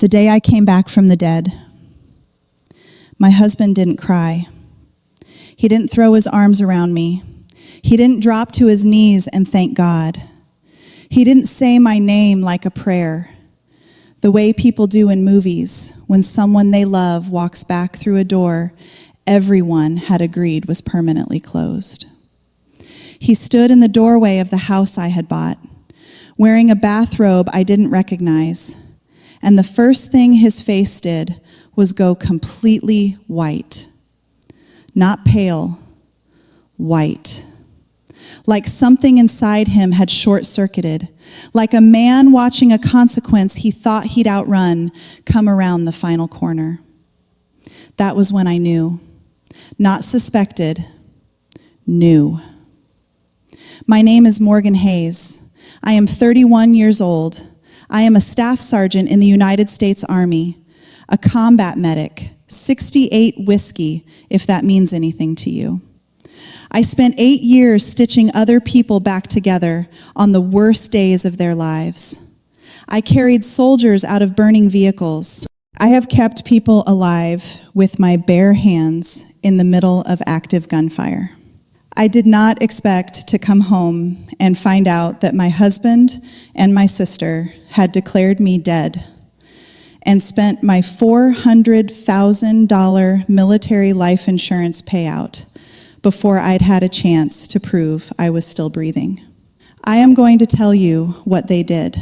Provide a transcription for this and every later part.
The day I came back from the dead, my husband didn't cry. He didn't throw his arms around me. He didn't drop to his knees and thank God. He didn't say my name like a prayer, the way people do in movies when someone they love walks back through a door everyone had agreed was permanently closed. He stood in the doorway of the house I had bought, wearing a bathrobe I didn't recognize, and the first thing his face did was go completely white. Not pale, white. Like something inside him had short-circuited, like a man watching a consequence he thought he'd outrun come around the final corner. That was when I knew. Not suspected, knew. My name is Morgan Hayes. I am 31 years old. I am a staff sergeant in the United States Army, a combat medic, 68 whiskey, if that means anything to you. I spent 8 years stitching other people back together on the worst days of their lives. I carried soldiers out of burning vehicles. I have kept people alive with my bare hands in the middle of active gunfire. I did not expect to come home and find out that my husband and my sister had declared me dead and spent my $400,000 military life insurance payout before I'd had a chance to prove I was still breathing. I am going to tell you what they did.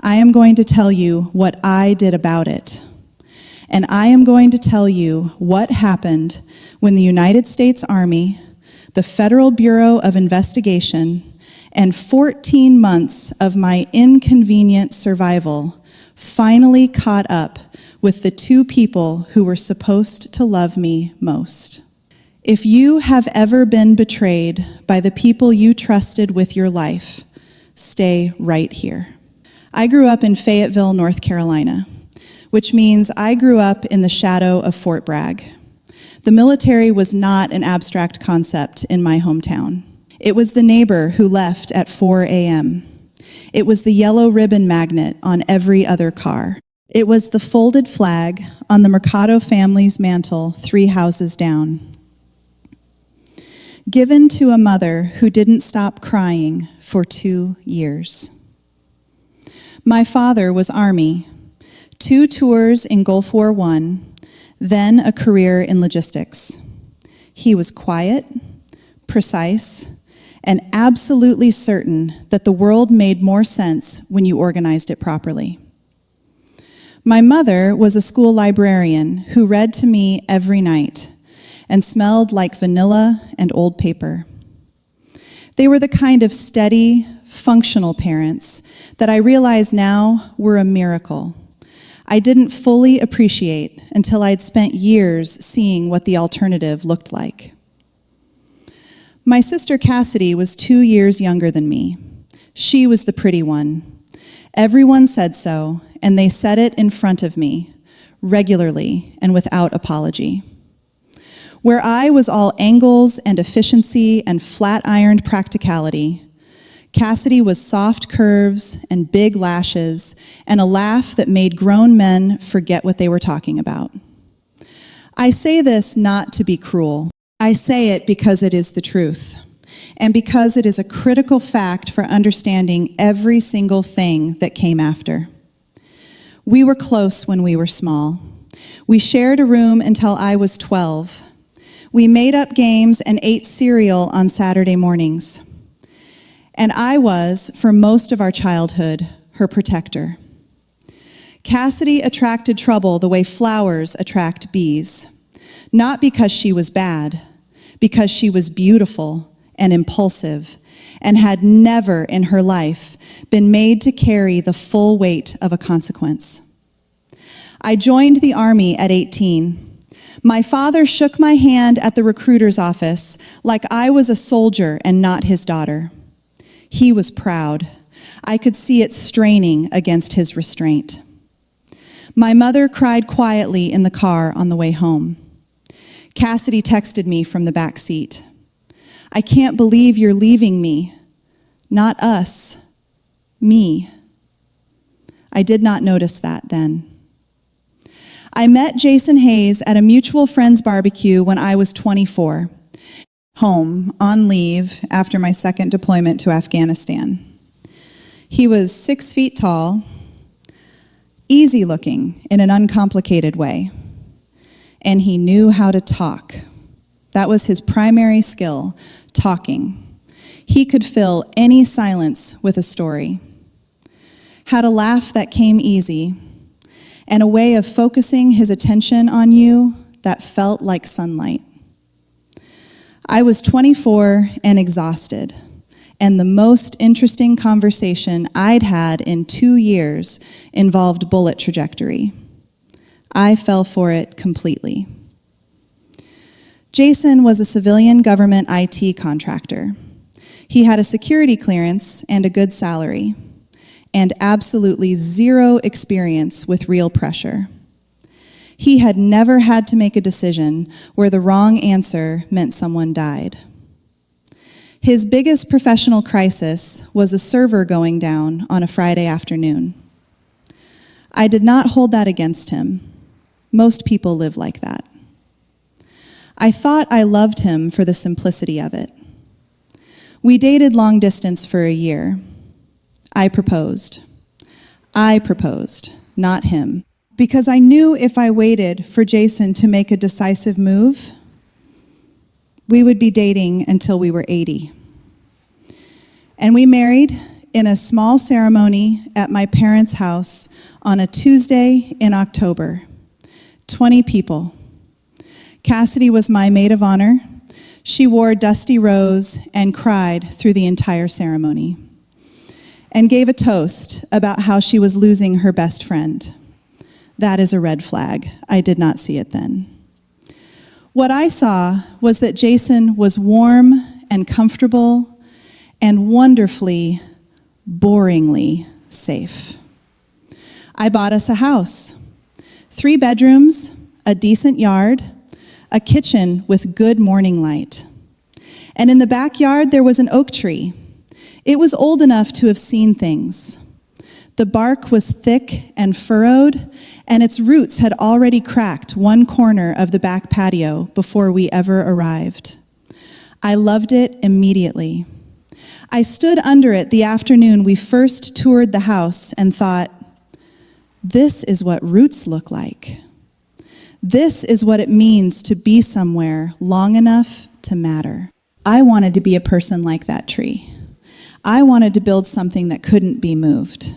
I am going to tell you what I did about it. And I am going to tell you what happened when the United States Army, the Federal Bureau of Investigation, and 14 months of my inconvenient survival finally caught up with the two people who were supposed to love me most. If you have ever been betrayed by the people you trusted with your life, stay right here. I grew up in Fayetteville, North Carolina, which means I grew up in the shadow of Fort Bragg. The military was not an abstract concept in my hometown. It was the neighbor who left at 4 a.m. It was the yellow ribbon magnet on every other car. It was the folded flag on the Mercado family's mantle 3 houses down. Given to a mother who didn't stop crying for 2 years. My father was Army, 2 tours in Gulf War I, then a career in logistics. He was quiet, precise, and absolutely certain that the world made more sense when you organized it properly. My mother was a school librarian who read to me every night and smelled like vanilla and old paper. They were the kind of steady, functional parents that I realize now were a miracle. I didn't fully appreciate until I'd spent years seeing what the alternative looked like. My sister Cassidy was 2 years younger than me. She was the pretty one. Everyone said so, and they said it in front of me, regularly and without apology. Where I was all angles and efficiency and flat-ironed practicality, Cassidy was soft curves and big lashes and a laugh that made grown men forget what they were talking about. I say this not to be cruel. I say it because it is the truth, and because it is a critical fact for understanding every single thing that came after. We were close when we were small. We shared a room until I was 12. We made up games and ate cereal on Saturday mornings. And I was, for most of our childhood, her protector. Cassidy attracted trouble the way flowers attract bees, not because she was bad, because she was beautiful and impulsive and had never in her life been made to carry the full weight of a consequence. I joined the Army at 18. My father shook my hand at the recruiter's office like I was a soldier and not his daughter. He was proud. I could see it straining against his restraint. My mother cried quietly in the car on the way home. Cassidy texted me from the back seat. I can't believe you're leaving me. Not us. Me. I did not notice that then. I met Jason Hayes at a mutual friend's barbecue when I was 24, home on leave after my second deployment to Afghanistan. He was 6 feet tall, easy looking in an uncomplicated way, and he knew how to talk. That was his primary skill, talking. He could fill any silence with a story. Had a laugh that came easy, and a way of focusing his attention on you that felt like sunlight. I was 24 and exhausted, and the most interesting conversation I'd had in 2 years involved bullet trajectory. I fell for it completely. Jason was a civilian government IT contractor. He had a security clearance and a good salary, and absolutely zero experience with real pressure. He had never had to make a decision where the wrong answer meant someone died. His biggest professional crisis was a server going down on a Friday afternoon. I did not hold that against him. Most people live like that. I thought I loved him for the simplicity of it. We dated long distance for a year. I proposed, not him, because I knew if I waited for Jason to make a decisive move, we would be dating until we were 80. And we married in a small ceremony at my parents' house on a Tuesday in October. 20 people. Cassidy was my maid of honor. She wore dusty rose and cried through the entire ceremony, and gave a toast about how she was losing her best friend. That is a red flag. I did not see it then. What I saw was that Jason was warm and comfortable and wonderfully, boringly safe. I bought us a house, 3 bedrooms, a decent yard, a kitchen with good morning light. And in the backyard, there was an oak tree. It was old enough to have seen things. The bark was thick and furrowed, and its roots had already cracked one corner of the back patio before we ever arrived. I loved it immediately. I stood under it the afternoon we first toured the house and thought, this is what roots look like. This is what it means to be somewhere long enough to matter. I wanted to be a person like that tree. I wanted to build something that couldn't be moved.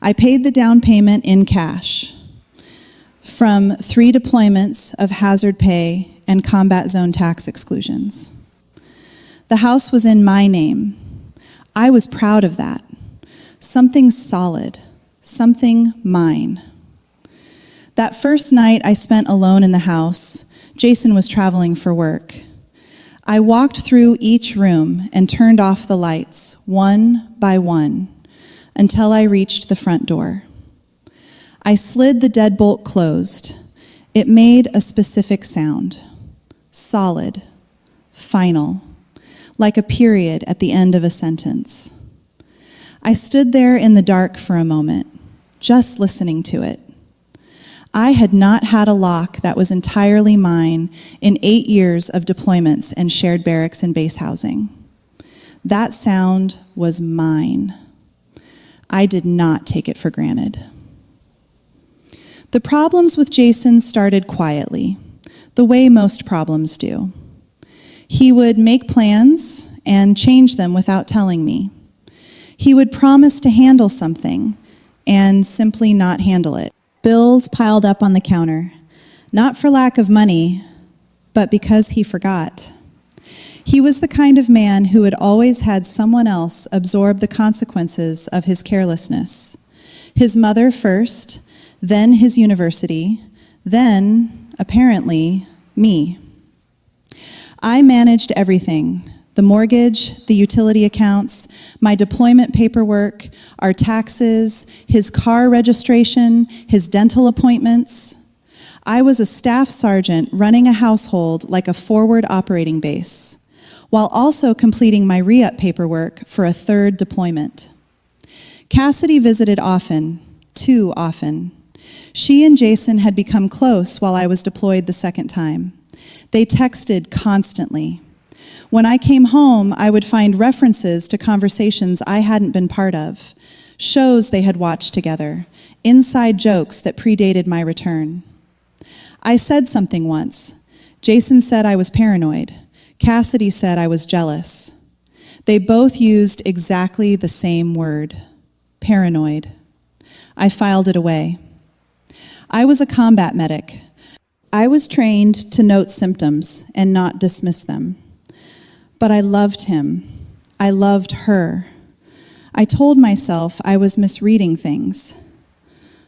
I paid the down payment in cash from 3 deployments of hazard pay and combat zone tax exclusions. The house was in my name. I was proud of that. Something solid, something mine. That first night I spent alone in the house, Jason was traveling for work. I walked through each room and turned off the lights, one by one, until I reached the front door. I slid the deadbolt closed. It made a specific sound, solid, final, like a period at the end of a sentence. I stood there in the dark for a moment, just listening to it. I had not had a lock that was entirely mine in 8 years of deployments and shared barracks and base housing. That sound was mine. I did not take it for granted. The problems with Jason started quietly, the way most problems do. He would make plans and change them without telling me. He would promise to handle something and simply not handle it. Bills piled up on the counter, not for lack of money, but because he forgot. He was the kind of man who had always had someone else absorb the consequences of his carelessness. His mother first, then his university, then, apparently, me. I managed everything. The mortgage, the utility accounts, my deployment paperwork, our taxes, his car registration, his dental appointments. I was a staff sergeant running a household like a forward operating base, while also completing my re-up paperwork for a 3rd deployment. Cassidy visited often, too often. She and Jason had become close while I was deployed the second time. They texted constantly. When I came home, I would find references to conversations I hadn't been part of, shows they had watched together, inside jokes that predated my return. I said something once. Jason said I was paranoid. Cassidy said I was jealous. They both used exactly the same word, paranoid. I filed it away. I was a combat medic. I was trained to note symptoms and not dismiss them. But I loved him. I loved her. I told myself I was misreading things.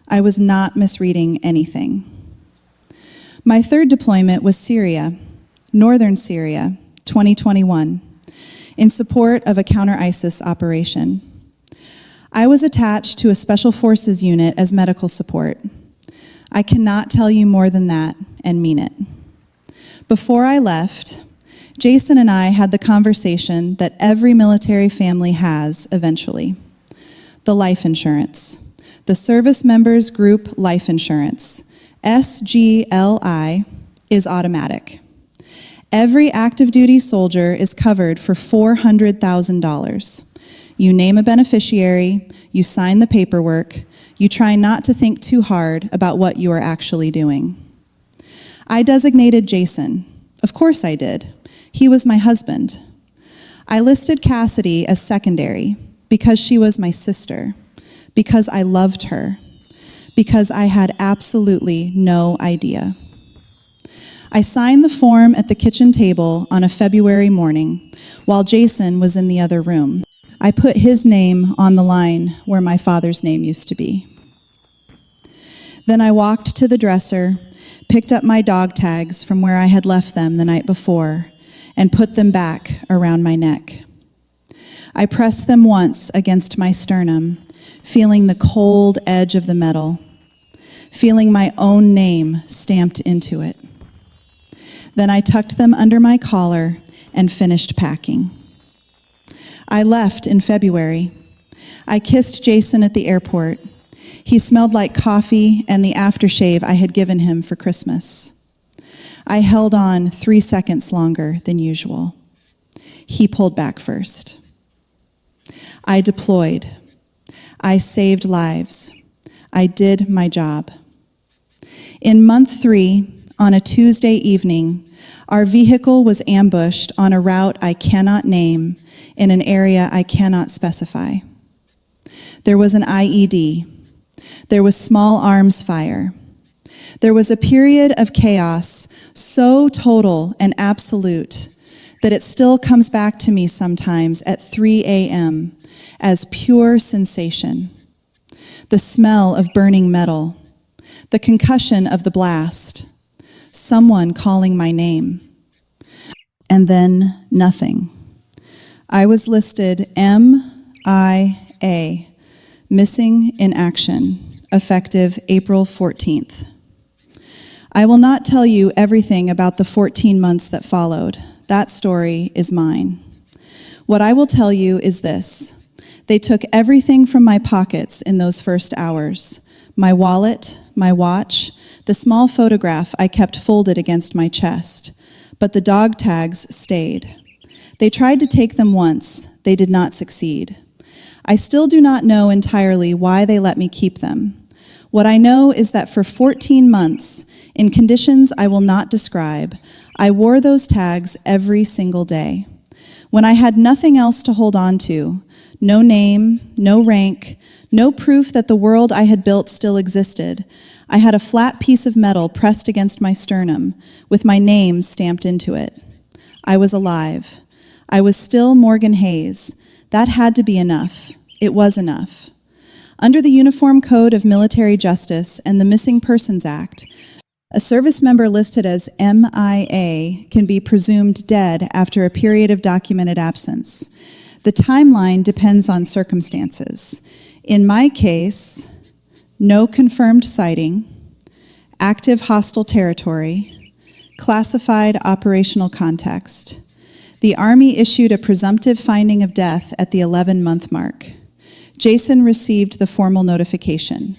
I was not misreading anything. My third deployment was Syria, northern Syria, 2021, in support of a counter-ISIS operation. I was attached to a special forces unit as medical support. I cannot tell you more than that and mean it. Before I left, Jason and I had the conversation that every military family has eventually. The life insurance. The Service Members Group Life Insurance, SGLI, is automatic. Every active duty soldier is covered for $400,000. You name a beneficiary, you sign the paperwork, you try not to think too hard about what you are actually doing. I designated Jason. Of course I did. He was my husband. I listed Cassidy as secondary because she was my sister, because I loved her, because I had absolutely no idea. I signed the form at the kitchen table on a February morning while Jason was in the other room. I put his name on the line where my father's name used to be. Then I walked to the dresser, picked up my dog tags from where I had left them the night before, and put them back around my neck. I pressed them once against my sternum, feeling the cold edge of the metal, feeling my own name stamped into it. Then I tucked them under my collar and finished packing. I left in February. I kissed Jason at the airport. He smelled like coffee and the aftershave I had given him for Christmas. I held on 3 seconds longer than usual. He pulled back first. I deployed. I saved lives. I did my job. In month 3, on a Tuesday evening, our vehicle was ambushed on a route I cannot name in an area I cannot specify. There was an IED. There was small arms fire. There was a period of chaos so total and absolute that it still comes back to me sometimes at 3 a.m. as pure sensation. The smell of burning metal, the concussion of the blast, someone calling my name, and then nothing. I was listed MIA, missing in action, effective April 14th. I will not tell you everything about the 14 months that followed. That story is mine. What I will tell you is this. They took everything from my pockets in those first hours. My wallet, my watch, the small photograph I kept folded against my chest. But the dog tags stayed. They tried to take them once. They did not succeed. I still do not know entirely why they let me keep them. What I know is that for 14 months, in conditions I will not describe, I wore those tags every single day. When I had nothing else to hold on to, no name, no rank, no proof that the world I had built still existed, I had a flat piece of metal pressed against my sternum with my name stamped into it. I was alive. I was still Morgan Hayes. That had to be enough. It was enough. Under the Uniform Code of Military Justice and the Missing Persons Act, a service member listed as MIA can be presumed dead after a period of documented absence. The timeline depends on circumstances. In my case, no confirmed sighting, active hostile territory, classified operational context. The Army issued a presumptive finding of death at the 11-month mark. Jason received the formal notification.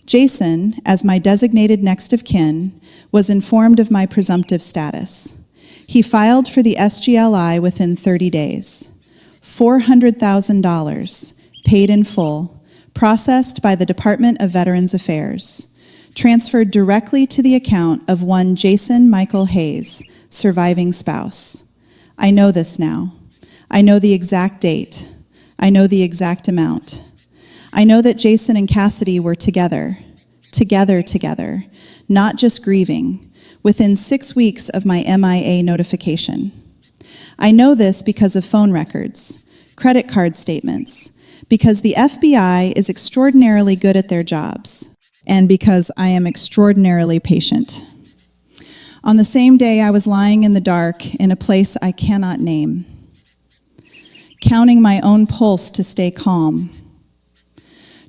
Jason, as my designated next of kin, was informed of my presumptive status. He filed for the SGLI within 30 days. $400,000, paid in full, processed by the Department of Veterans Affairs, transferred directly to the account of one Jason Michael Hayes, surviving spouse. I know this now. I know the exact date. I know the exact amount. I know that Jason and Cassidy were together, not just grieving, within 6 weeks of my MIA notification. I know this because of phone records, credit card statements, because the FBI is extraordinarily good at their jobs, and because I am extraordinarily patient. On the same day, I was lying in the dark in a place I cannot name, counting my own pulse to stay calm,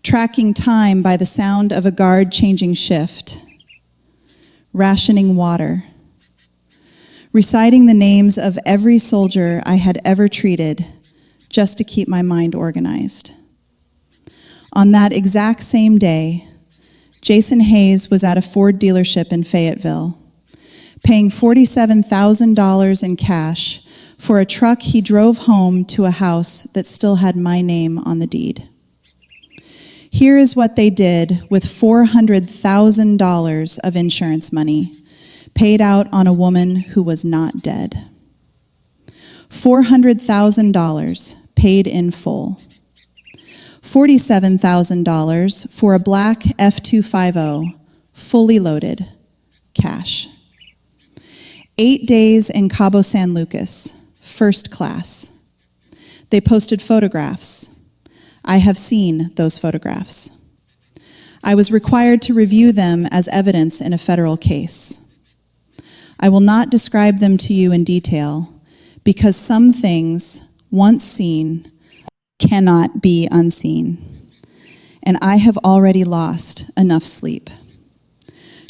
tracking time by the sound of a guard changing shift, rationing water, reciting the names of every soldier I had ever treated just to keep my mind organized. On that exact same day, Jason Hayes was at a Ford dealership in Fayetteville, paying $47,000 in cash for a truck he drove home to a house that still had my name on the deed. Here is what they did with $400,000 of insurance money paid out on a woman who was not dead. $400,000 paid in full. $47,000 for a black F-250, fully loaded, cash. 8 days in Cabo San Lucas, first class. They posted photographs. I have seen those photographs. I was required to review them as evidence in a federal case. I will not describe them to you in detail because some things, once seen, cannot be unseen. And I have already lost enough sleep.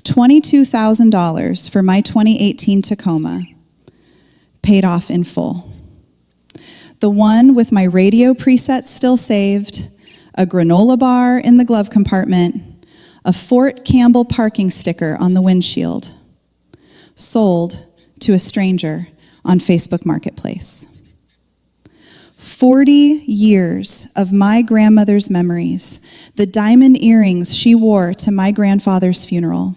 $22,000 for my 2018 Tacoma, paid off in full. The one with my radio preset still saved, a granola bar in the glove compartment, a Fort Campbell parking sticker on the windshield, sold to a stranger on Facebook Marketplace. 40 years of my grandmother's memories, the diamond earrings she wore to my grandfather's funeral,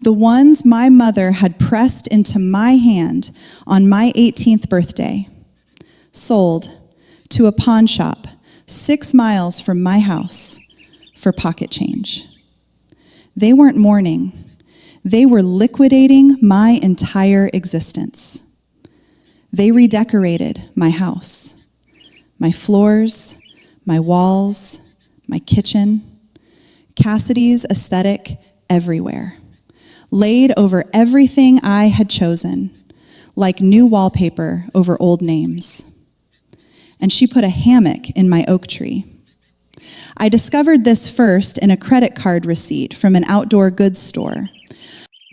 the ones my mother had pressed into my hand on my 18th birthday, sold to a pawn shop 6 miles from my house for pocket change. They weren't mourning. They were liquidating my entire existence. They redecorated my house, my floors, my walls, my kitchen, Cassidy's aesthetic everywhere, laid over everything I had chosen, like new wallpaper over old names. And she put a hammock in my oak tree. I discovered this first in a credit card receipt from an outdoor goods store,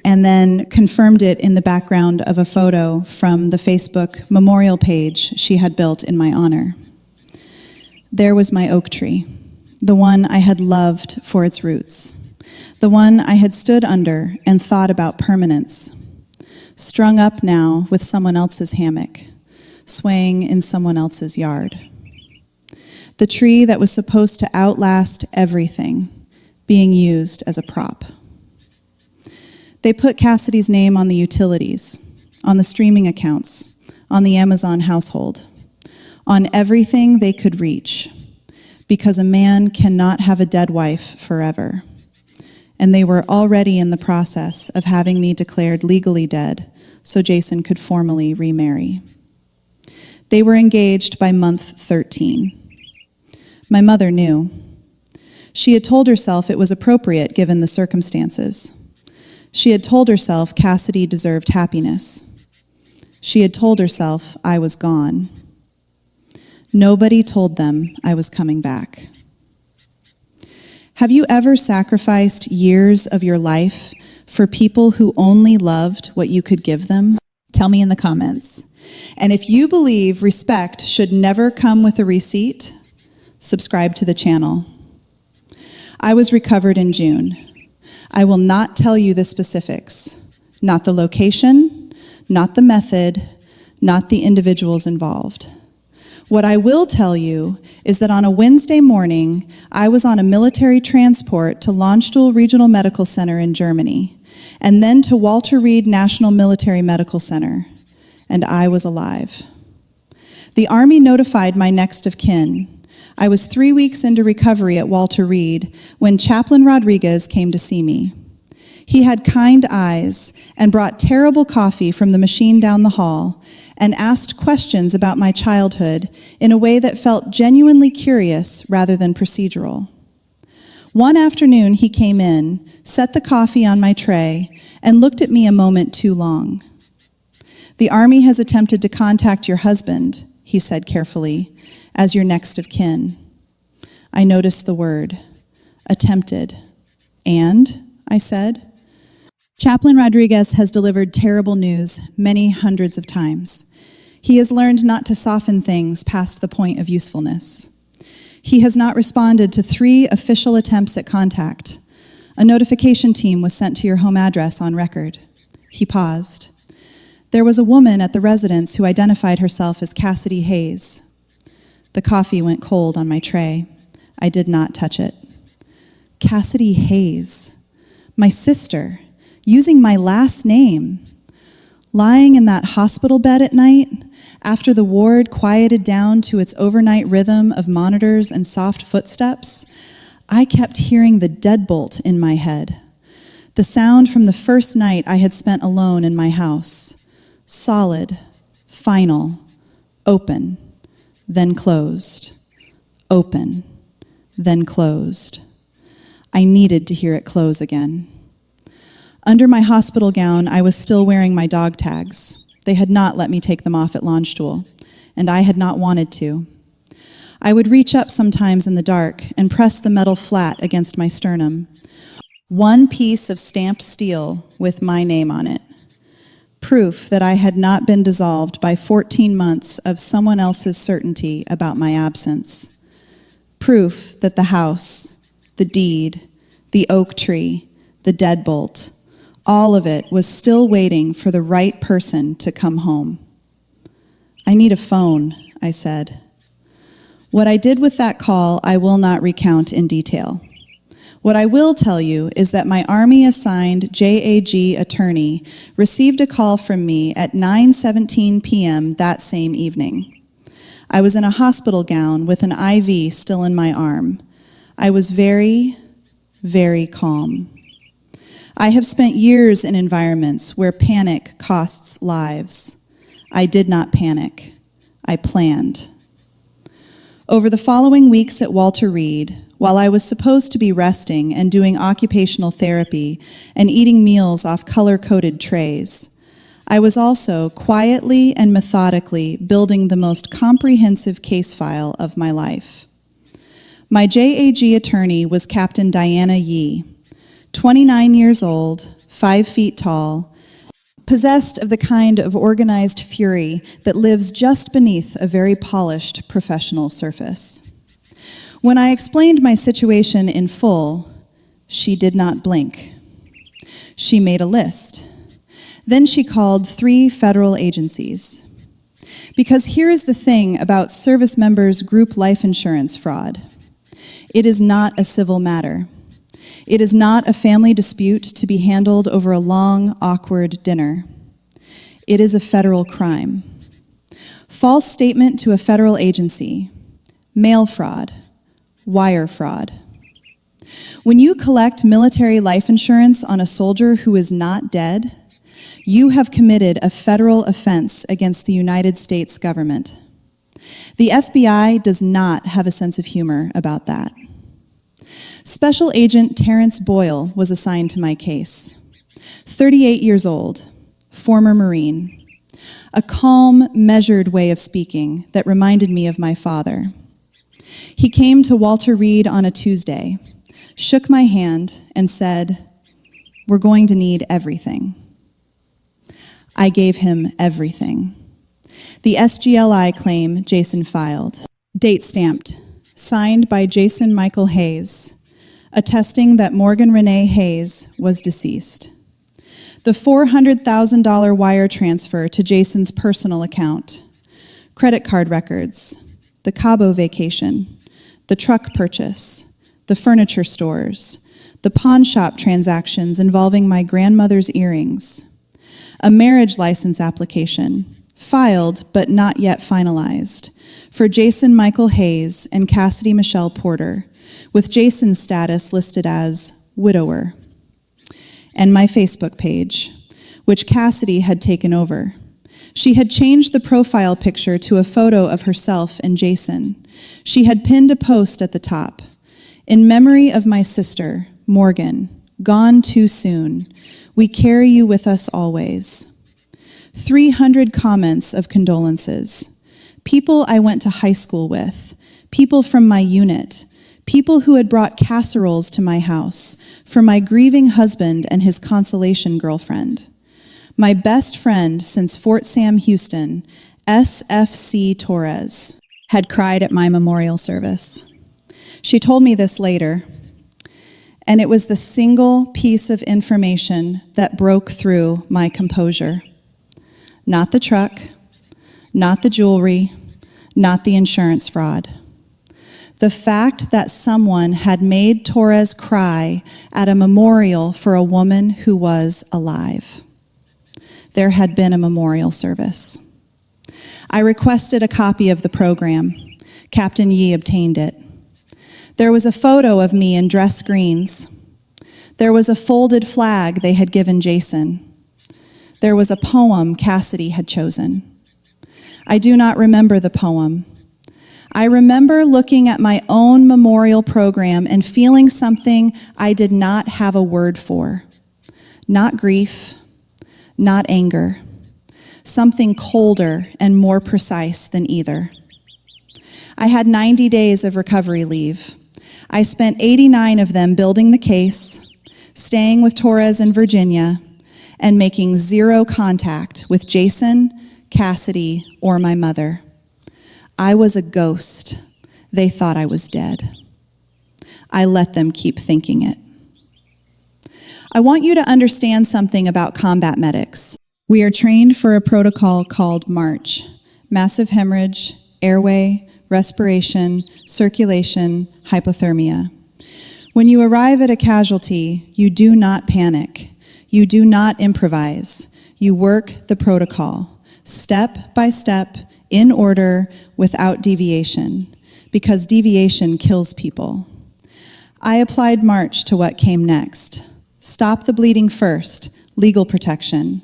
and then confirmed it in the background of a photo from the Facebook memorial page she had built in my honor. There was my oak tree, the one I had loved for its roots, the one I had stood under and thought about permanence, strung up now with someone else's hammock, swaying in someone else's yard. The tree that was supposed to outlast everything, being used as a prop. They put Cassidy's name on the utilities, on the streaming accounts, on the Amazon household, on everything they could reach, because a man cannot have a dead wife forever. And they were already in the process of having me declared legally dead so Jason could formally remarry. They were engaged by month 13. My mother knew. She had told herself it was appropriate given the circumstances. She had told herself Cassidy deserved happiness. She had told herself I was gone. Nobody told them I was coming back. Have you ever sacrificed years of your life for people who only loved what you could give them? Tell me in the comments. And if you believe respect should never come with a receipt, subscribe to the channel. I was recovered in June. I will not tell you the specifics, not the location, not the method, not the individuals involved. What I will tell you is that on a Wednesday morning, I was on a military transport to Landstuhl Regional Medical Center in Germany, and then to Walter Reed National Military Medical Center, and I was alive. The Army notified my next of kin. I was 3 weeks into recovery at Walter Reed when Chaplain Rodriguez came to see me. He had kind eyes and brought terrible coffee from the machine down the hall and asked questions about my childhood in a way that felt genuinely curious rather than procedural. One afternoon he came in, set the coffee on my tray, and looked at me a moment too long. "The Army has attempted to contact your husband," he said carefully, "as your next of kin." I noticed the word, attempted. "And?" I said. Chaplain Rodriguez has delivered terrible news many hundreds of times. He has learned not to soften things past the point of usefulness. He has not responded to 3 official attempts at contact. A notification team was sent to your home address on record. He paused. There was a woman at the residence who identified herself as Cassidy Hayes. The coffee went cold on my tray. I did not touch it. Cassidy Hayes, my sister, using my last name. Lying in that hospital bed at night, after the ward quieted down to its overnight rhythm of monitors and soft footsteps, I kept hearing the deadbolt in my head. The sound from the first night I had spent alone in my house. Solid, final, open, then closed. Open, then closed. I needed to hear it close again. Under my hospital gown, I was still wearing my dog tags. They had not let me take them off at Landstuhl, and I had not wanted to. I would reach up sometimes in the dark and press the metal flat against my sternum. One piece of stamped steel with my name on it. Proof that I had not been dissolved by 14 months of someone else's certainty about my absence. Proof that the house, the deed, the oak tree, the deadbolt, all of it was still waiting for the right person to come home. "I need a phone," I said. What I did with that call, I will not recount in detail. What I will tell you is that my Army-assigned JAG attorney received a call from me at 9:17 p.m. that same evening. I was in a hospital gown with an IV still in my arm. I was very, very calm. I have spent years in environments where panic costs lives. I did not panic. I planned. Over the following weeks at Walter Reed, while I was supposed to be resting and doing occupational therapy and eating meals off color-coded trays, I was also quietly and methodically building the most comprehensive case file of my life. My JAG attorney was Captain Diana Yee, 29 years old, 5 feet tall, possessed of the kind of organized fury that lives just beneath a very polished professional surface. When I explained my situation in full, she did not blink. She made a list. Then she called 3 federal agencies. Because here is the thing about service members' group life insurance fraud. It is not a civil matter. It is not a family dispute to be handled over a long, awkward dinner. It is a federal crime. False statement to a federal agency, mail fraud, wire fraud. When you collect military life insurance on a soldier who is not dead, you have committed a federal offense against the United States government. The FBI does not have a sense of humor about that. Special Agent Terrence Boyle was assigned to my case. 38 years old, former Marine. A calm, measured way of speaking that reminded me of my father. He came to Walter Reed on a Tuesday, shook my hand, and said, "We're going to need everything." I gave him everything. The SGLI claim Jason filed. Date stamped. Signed by Jason Michael Hayes. attesting that Morgan Renee Hayes was deceased. The $400,000 wire transfer to Jason's personal account, credit card records, the Cabo vacation, the truck purchase, the furniture stores, the pawn shop transactions involving my grandmother's earrings, a marriage license application, filed but not yet finalized, for Jason Michael Hayes and Cassidy Michelle Porter, with Jason's status listed as widower, and my Facebook page, which Cassidy had taken over. She had changed the profile picture to a photo of herself and Jason. She had pinned a post at the top. In memory of my sister, Morgan, gone too soon, we carry you with us always. 300 comments of condolences. People I went to high school with, people from my unit, people who had brought casseroles to my house for my grieving husband and his consolation girlfriend. My best friend since Fort Sam Houston, SFC Torres, had cried at my memorial service. She told me this later, and it was the single piece of information that broke through my composure. Not the truck, not the jewelry, not the insurance fraud. The fact that someone had made Torres cry at a memorial for a woman who was alive. There had been a memorial service. I requested a copy of the program. Captain Yee obtained it. There was a photo of me in dress greens. There was a folded flag they had given Jason. There was a poem Cassidy had chosen. I do not remember the poem. I remember looking at my own memorial program and feeling something I did not have a word for. Not grief, not anger. Something colder and more precise than either. I had 90 days of recovery leave. I spent 89 of them building the case, staying with Torres in Virginia, and making zero contact with Jason, Cassidy, or my mother. I was a ghost. They thought I was dead. I let them keep thinking it. I want you to understand something about combat medics. We are trained for a protocol called MARCH, massive hemorrhage, airway, respiration, circulation, hypothermia. When you arrive at a casualty, you do not panic. You do not improvise. You work the protocol, step by step, in order, without deviation, because deviation kills people. I applied March to what came next. Stop the bleeding first, legal protection.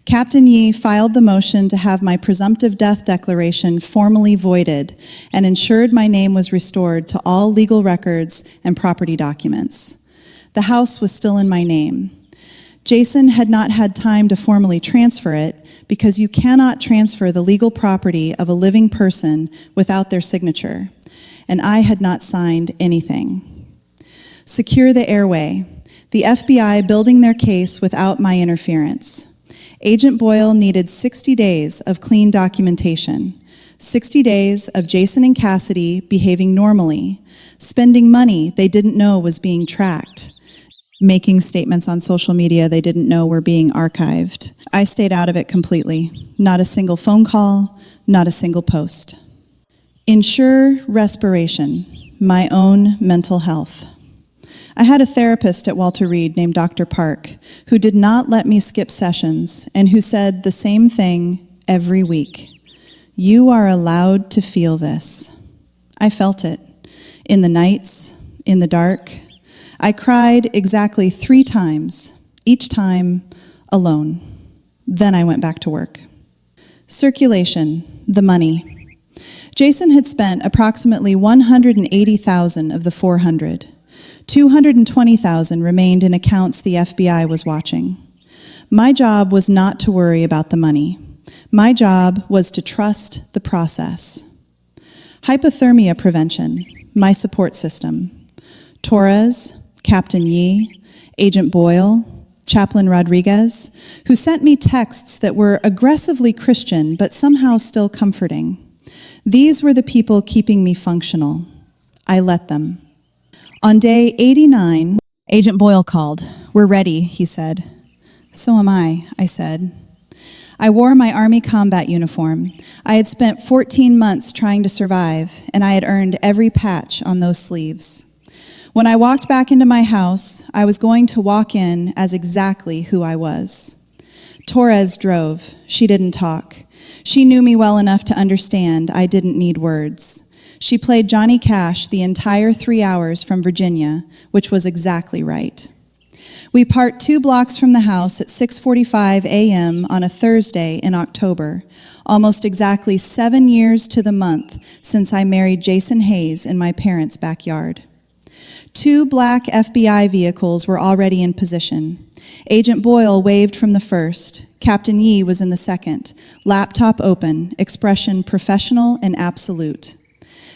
Captain Yee filed the motion to have my presumptive death declaration formally voided and ensured my name was restored to all legal records and property documents. The house was still in my name. Jason had not had time to formally transfer it because you cannot transfer the legal property of a living person without their signature, and I had not signed anything. Secure the airway. The FBI building their case without my interference. Agent Boyle needed 60 days of clean documentation, 60 days of Jason and Cassidy behaving normally, spending money they didn't know was being tracked, making statements on social media they didn't know were being archived. I stayed out of it completely. Not a single phone call, not a single post. Ensure respiration, my own mental health. I had a therapist at Walter Reed named Dr. Park who did not let me skip sessions and who said the same thing every week. You are allowed to feel this. I felt it. In the nights, in the dark. I cried exactly 3 times, each time alone. Then I went back to work. Circulation, the money. Jason had spent approximately $180,000 of the $400. $220,000 remained in accounts the FBI was watching. My job was not to worry about the money. My job was to trust the process. Hypothermia prevention, my support system. Torres, Captain Yee, Agent Boyle, Chaplain Rodriguez, who sent me texts that were aggressively Christian but somehow still comforting. These were the people keeping me functional. I let them. On day 89, Agent Boyle called. "We're ready," he said. "So am I said. I wore my Army combat uniform. I had spent 14 months trying to survive, and I had earned every patch on those sleeves. When I walked back into my house, I was going to walk in as exactly who I was. Torres drove. She didn't talk. She knew me well enough to understand I didn't need words. She played Johnny Cash the entire 3 hours from Virginia, which was exactly right. We parked 2 blocks from the house at 6:45 a.m. on a Thursday in October, almost exactly 7 years to the month since I married Jason Hayes in my parents' backyard. 2 black FBI vehicles were already in position. Agent Boyle waved from the first. Captain Yee was in the second, laptop open, expression professional and absolute.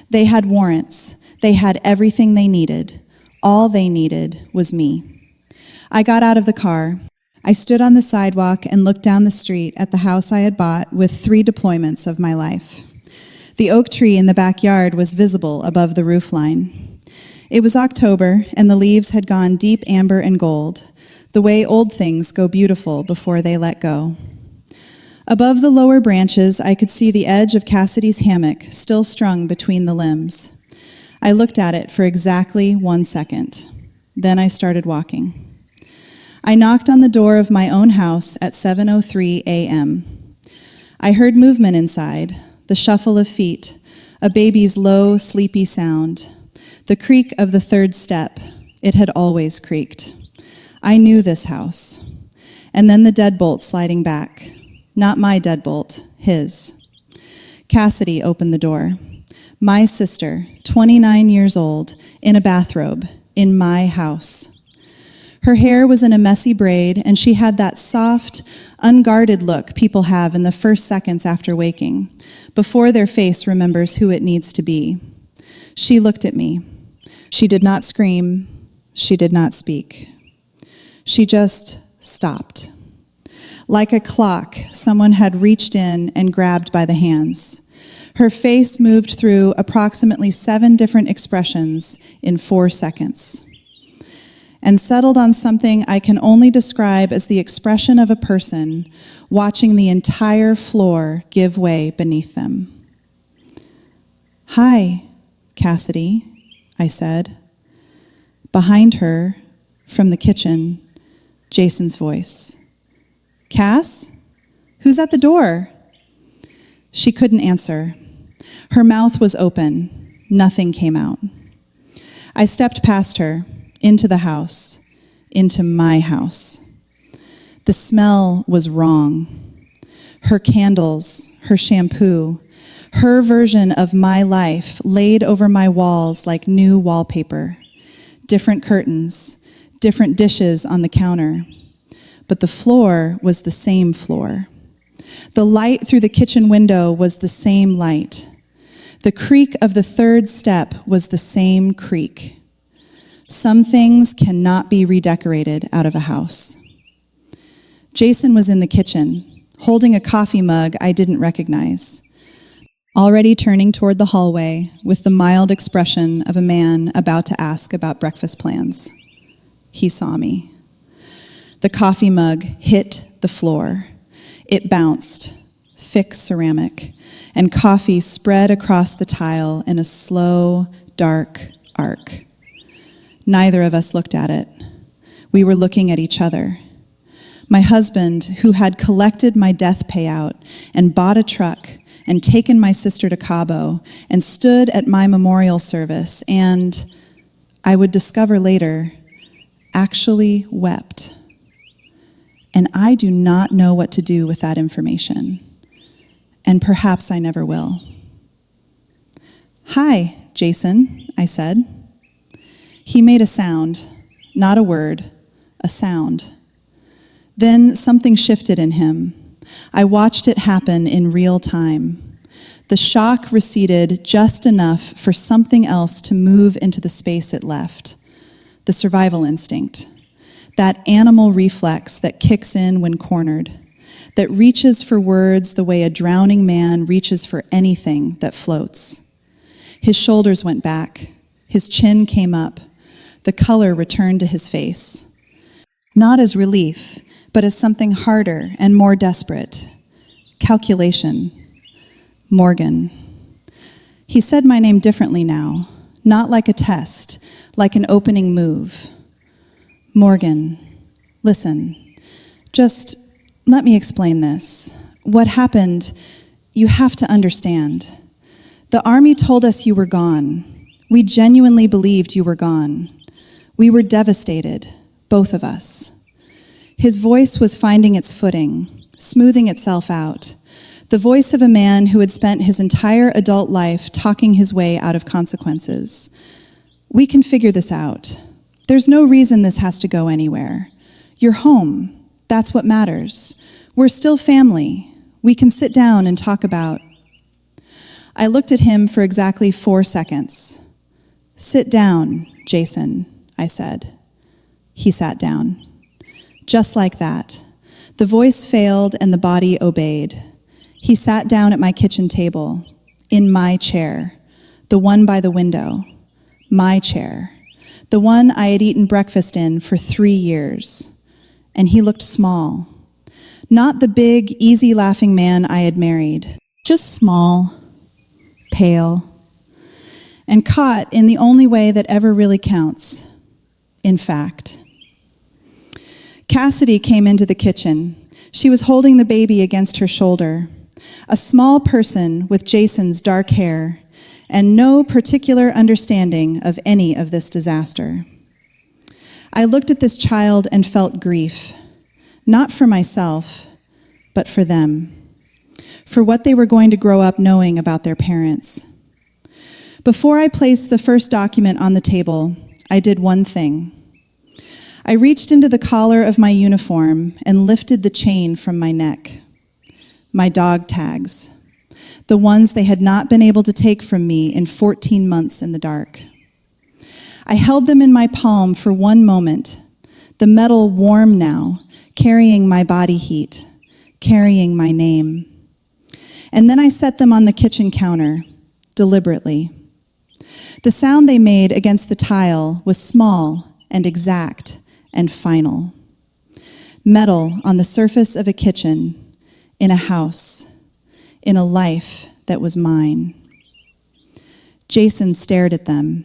They had warrants. They had everything they needed. All they needed was me. I got out of the car. I stood on the sidewalk and looked down the street at the house I had bought with 3 deployments of my life. The oak tree in the backyard was visible above the roofline. It was October, and the leaves had gone deep amber and gold, the way old things go beautiful before they let go. Above the lower branches, I could see the edge of Cassidy's hammock still strung between the limbs. I looked at it for exactly 1 second. Then I started walking. I knocked on the door of my own house at 7:03 a.m. I heard movement inside, the shuffle of feet, a baby's low, sleepy sound, the creak of the 3rd step. It had always creaked. I knew this house. And then the deadbolt sliding back. Not my deadbolt, his. Cassidy opened the door. My sister, 29 years old, in a bathrobe, in my house. Her hair was in a messy braid, and she had that soft, unguarded look people have in the first seconds after waking, before their face remembers who it needs to be. She looked at me. She did not scream. She did not speak. She just stopped. Like a clock, someone had reached in and grabbed by the hands. Her face moved through approximately 7 different expressions in 4 seconds, and settled on something I can only describe as the expression of a person watching the entire floor give way beneath them. "Hi, Cassidy," I said. Behind her, from the kitchen, Jason's voice. "Cass? Who's at the door?" She couldn't answer. Her mouth was open. Nothing came out. I stepped past her, into the house, into my house. The smell was wrong. Her candles, her shampoo, her version of my life laid over my walls like new wallpaper. Different curtains, different dishes on the counter. But the floor was the same floor. The light through the kitchen window was the same light. The creak of the 3rd step was the same creak. Some things cannot be redecorated out of a house. Jason was in the kitchen, holding a coffee mug I didn't recognize, already turning toward the hallway with the mild expression of a man about to ask about breakfast plans. He saw me. The coffee mug hit the floor. It bounced, fixed ceramic, and coffee spread across the tile in a slow, dark arc. Neither of us looked at it. We were looking at each other. My husband, who had collected my death payout and bought a truck and taken my sister to Cabo and stood at my memorial service and, I would discover later, actually wept. And I do not know what to do with that information. And perhaps I never will. "Hi, Jason," I said. He made a sound, not a word, a sound. Then something shifted in him. I watched it happen in real time. The shock receded just enough for something else to move into the space it left. The survival instinct. That animal reflex that kicks in when cornered, that reaches for words the way a drowning man reaches for anything that floats. His shoulders went back. His chin came up. The color returned to his face. Not as relief, but as something harder and more desperate. Calculation. Morgan. He said my name differently now, not like a test, like an opening move. Morgan, listen, just let me explain this. What happened, you have to understand. The Army told us you were gone. We genuinely believed you were gone. We were devastated, both of us. His voice was finding its footing, smoothing itself out. The voice of a man who had spent his entire adult life talking his way out of consequences. We can figure this out. There's no reason this has to go anywhere. You're home. That's what matters. We're still family. We can sit down and talk about. I looked at him for exactly 4 seconds. Sit down, Jason, I said. He sat down. Just like that. The voice failed and the body obeyed. He sat down at my kitchen table, in my chair, the one by the window, my chair, the one I had eaten breakfast in for 3 years. And he looked small. Not the big, easy-laughing man I had married, just small, pale, and caught in the only way that ever really counts, in fact. Cassidy came into the kitchen. She was holding the baby against her shoulder, a small person with Jason's dark hair and no particular understanding of any of this disaster. I looked at this child and felt grief, not for myself, but for them, for what they were going to grow up knowing about their parents. Before I placed the first document on the table, I did one thing. I reached into the collar of my uniform and lifted the chain from my neck. My dog tags, the ones they had not been able to take from me in 14 months in the dark. I held them in my palm for one moment, the metal warm now, carrying my body heat, carrying my name. And then I set them on the kitchen counter, deliberately. The sound they made against the tile was small and exact and final. Metal on the surface of a kitchen, in a house, in a life that was mine. Jason stared at them.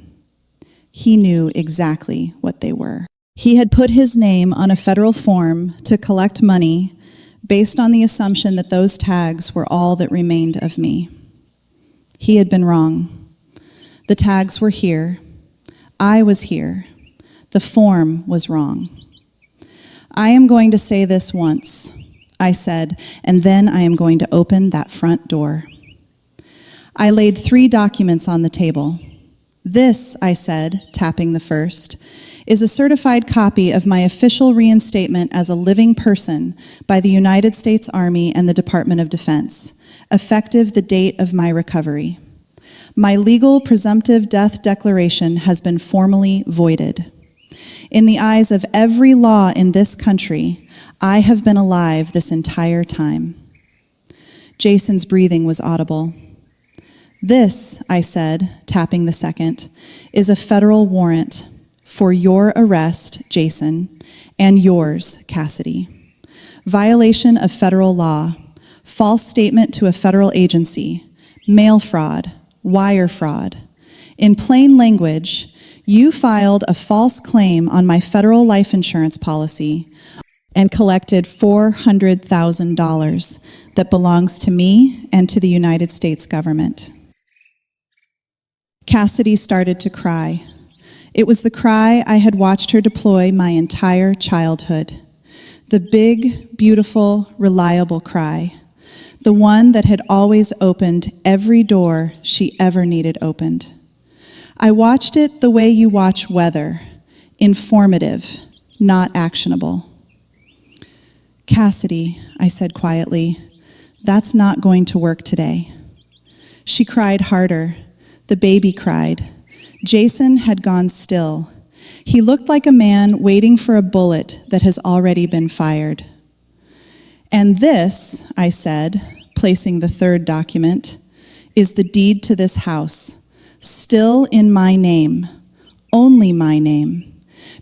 He knew exactly what they were. He had put his name on a federal form to collect money based on the assumption that those tags were all that remained of me. He had been wrong. The tags were here. I was here. The form was wrong. I am going to say this once, I said, and then I am going to open that front door. I laid 3 documents on the table. This, I said, tapping the first, is a certified copy of my official reinstatement as a living person by the United States Army and the Department of Defense, effective the date of my recovery. My legal presumptive death declaration has been formally voided. In the eyes of every law in this country, I have been alive this entire time. Jason's breathing was audible. This, I said, tapping the second, is a federal warrant for your arrest, Jason, and yours, Cassidy. Violation of federal law, false statement to a federal agency, mail fraud, wire fraud. In plain language, you filed a false claim on my federal life insurance policy and collected $400,000 that belongs to me and to the United States government. Cassidy started to cry. It was the cry I had watched her deploy my entire childhood. The big, beautiful, reliable cry. The one that had always opened every door she ever needed opened. I watched it the way you watch weather, informative, not actionable. Cassidy, I said quietly, that's not going to work today. She cried harder. The baby cried. Jason had gone still. He looked like a man waiting for a bullet that has already been fired. And this, I said, placing the third document, is the deed to this house, still in my name, only my name.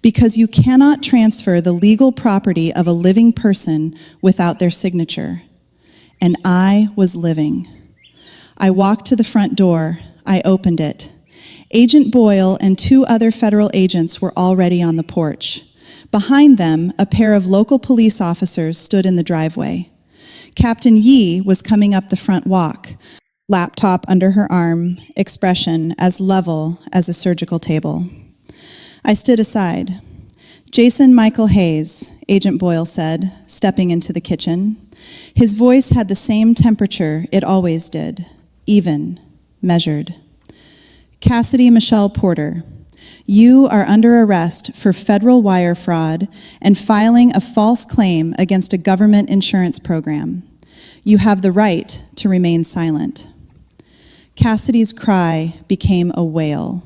because you cannot transfer the legal property of a living person without their signature. And I was living. I walked to the front door. I opened it. Agent Boyle and 2 other federal agents were already on the porch. Behind them, a pair of local police officers stood in the driveway. Captain Yee was coming up the front walk, laptop under her arm, expression as level as a surgical table. I stood aside. "Jason Michael Hayes," Agent Boyle said, stepping into the kitchen. His voice had the same temperature it always did, even, measured. "Cassidy Michelle Porter, you are under arrest for federal wire fraud and filing a false claim against a government insurance program. You have the right to remain silent." Cassidy's cry became a wail.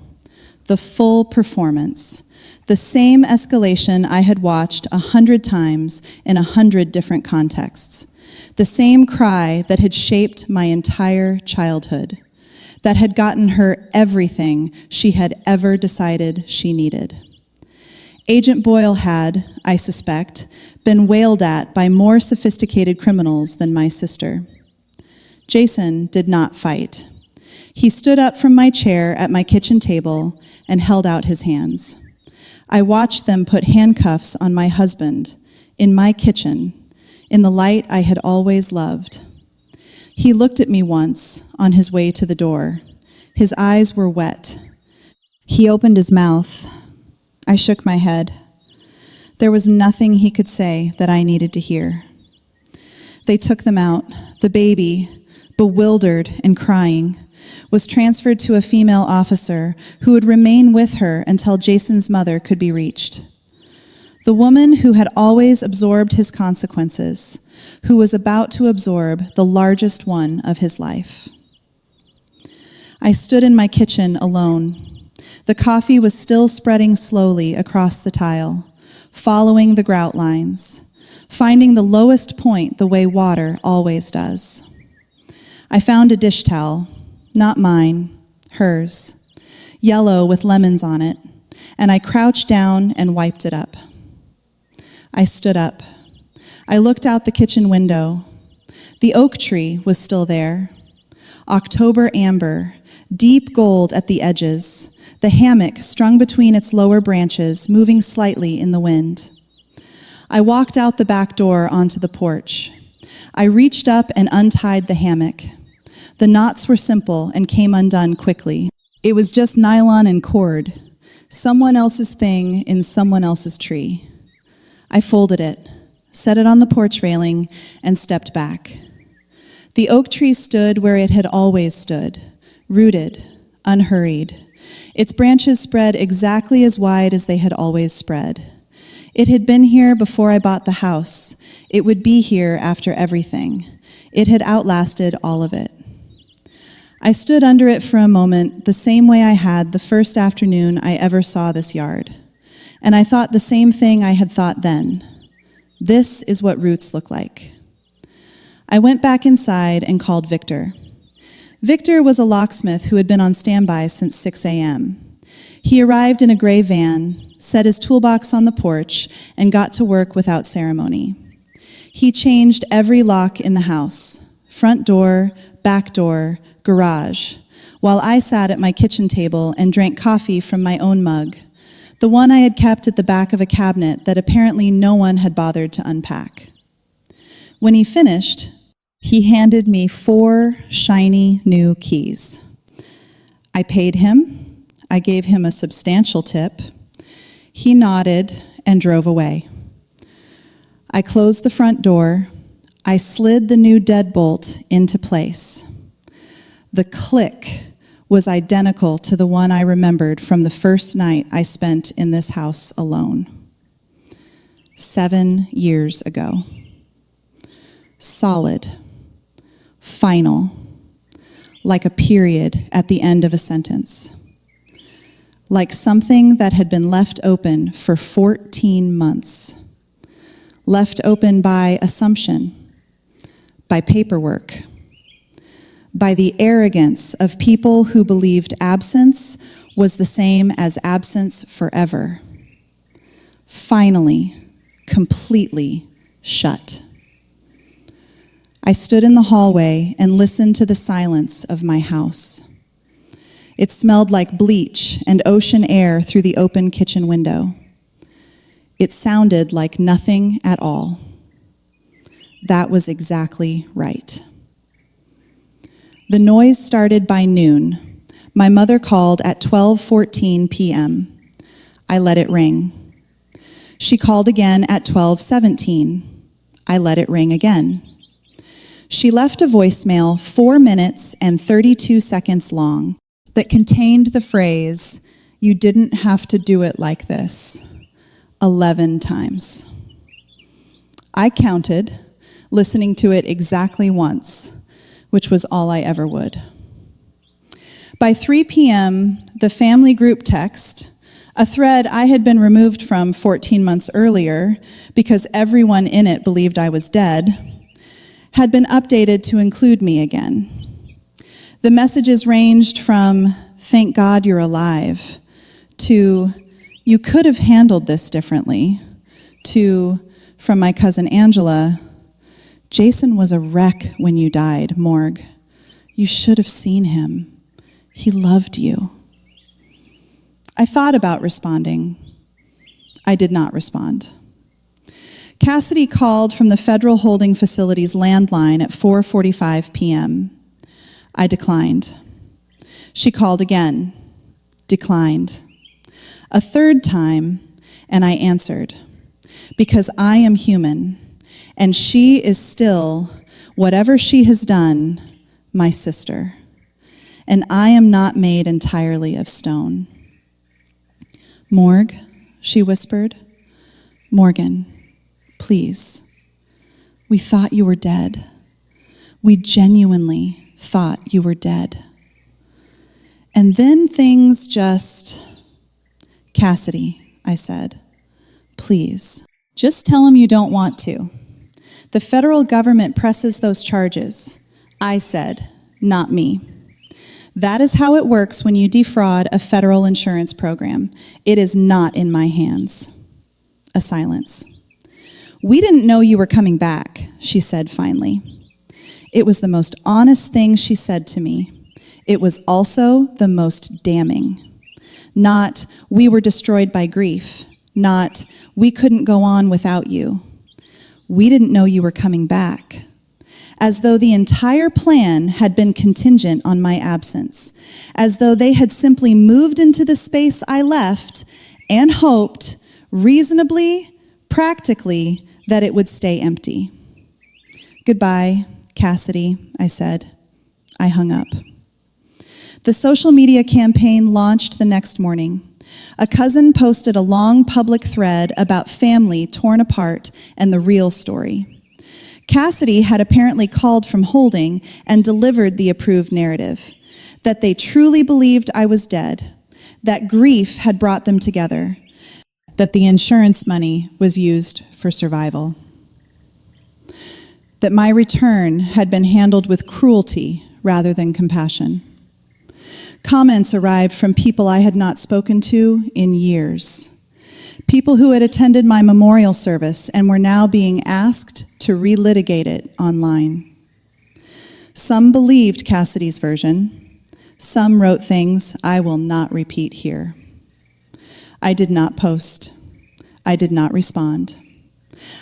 The full performance. The same escalation I had watched 100 times in 100 different contexts. The same cry that had shaped my entire childhood, that had gotten her everything she had ever decided she needed. Agent Boyle had, I suspect, been wailed at by more sophisticated criminals than my sister. Jason did not fight. He stood up from my chair at my kitchen table and held out his hands. I watched them put handcuffs on my husband in my kitchen, in the light I had always loved. He looked at me once on his way to the door. His eyes were wet. He opened his mouth. I shook my head. There was nothing he could say that I needed to hear. They took them out. The baby, bewildered and crying, was transferred to a female officer who would remain with her until Jason's mother could be reached. The woman who had always absorbed his consequences, who was about to absorb the largest one of his life. I stood in my kitchen alone. The coffee was still spreading slowly across the tile, following the grout lines, finding the lowest point the way water always does. I found a dish towel. Not mine, hers, yellow with lemons on it, and I crouched down and wiped it up. I stood up. I looked out the kitchen window. The oak tree was still there. October amber, deep gold at the edges, the hammock strung between its lower branches, moving slightly in the wind. I walked out the back door onto the porch. I reached up and untied the hammock. The knots were simple and came undone quickly. It was just nylon and cord, someone else's thing in someone else's tree. I folded it, set it on the porch railing, and stepped back. The oak tree stood where it had always stood, rooted, unhurried. Its branches spread exactly as wide as they had always spread. It had been here before I bought the house. It would be here after everything. It had outlasted all of it. I stood under it for a moment, the same way I had the first afternoon I ever saw this yard. And I thought the same thing I had thought then. This is what roots look like. I went back inside and called Victor. Victor was a locksmith who had been on standby since 6 a.m. He arrived in a gray van, set his toolbox on the porch, and got to work without ceremony. He changed every lock in the house, front door, back door, garage, while I sat at my kitchen table and drank coffee from my own mug, the one I had kept at the back of a cabinet that apparently no one had bothered to unpack. When he finished, he handed me 4 shiny new keys. I paid him. I gave him a substantial tip. He nodded and drove away. I closed the front door. I slid the new deadbolt into place. The click was identical to the one I remembered from the first night I spent in this house alone. 7 years ago. Solid. Final. Like a period at the end of a sentence. Like something that had been left open for 14 months. Left open by assumption, by paperwork, by the arrogance of people who believed absence was the same as absence forever. finally, completely shut. I stood in the hallway and listened to the silence of my house. It smelled like bleach and ocean air through the open kitchen window. It sounded like nothing at all. That was exactly right. The noise started by noon. My mother called at 12:14 p.m. I let it ring. She called again at 12:17. I let it ring again. She left a voicemail 4 minutes and 32 seconds long that contained the phrase, "You didn't have to do it like this," 11 times. I counted, listening to it exactly once, which was all I ever would. By 3 p.m., the family group text, a thread I had been removed from 14 months earlier because everyone in it believed I was dead, had been updated to include me again. The messages ranged from, "Thank God you're alive," to, "You could have handled this differently," to, from my cousin Angela, "Jason was a wreck when you died, Morg. You should have seen him. He loved you." I thought about responding. I did not respond. Cassidy called from the Federal Holding Facility's landline at 4:45 p.m. I declined. She called again, declined. A third time, and I answered, because I am human, and she is still, whatever she has done, my sister, and I am not made entirely of stone. "Morg," she whispered. "Morgan, please. We thought you were dead. We genuinely thought you were dead." And then things just... "Cassidy," I said, "please. Just tell him you don't want to. The federal government presses those charges." I said, "Not me. That is how it works when you defraud a federal insurance program. It is not in my hands." A silence. "We didn't know you were coming back," she said finally. It was the most honest thing she said to me. It was also the most damning. Not, "We were destroyed by grief." Not, "We couldn't go on without you." "We didn't know you were coming back." As though the entire plan had been contingent on my absence. As though they had simply moved into the space I left and hoped, reasonably, practically, that it would stay empty. "Goodbye, Cassidy," I said. I hung up. The social media campaign launched the next morning. A cousin posted a long public thread about family torn apart and the real story. Cassidy had apparently called from Holding and delivered the approved narrative, that they truly believed I was dead, that grief had brought them together, that the insurance money was used for survival, that my return had been handled with cruelty rather than compassion. Comments arrived from people I had not spoken to in years. People who had attended my memorial service and were now being asked to relitigate it online. Some believed Cassidy's version. Some wrote things I will not repeat here. I did not post. I did not respond.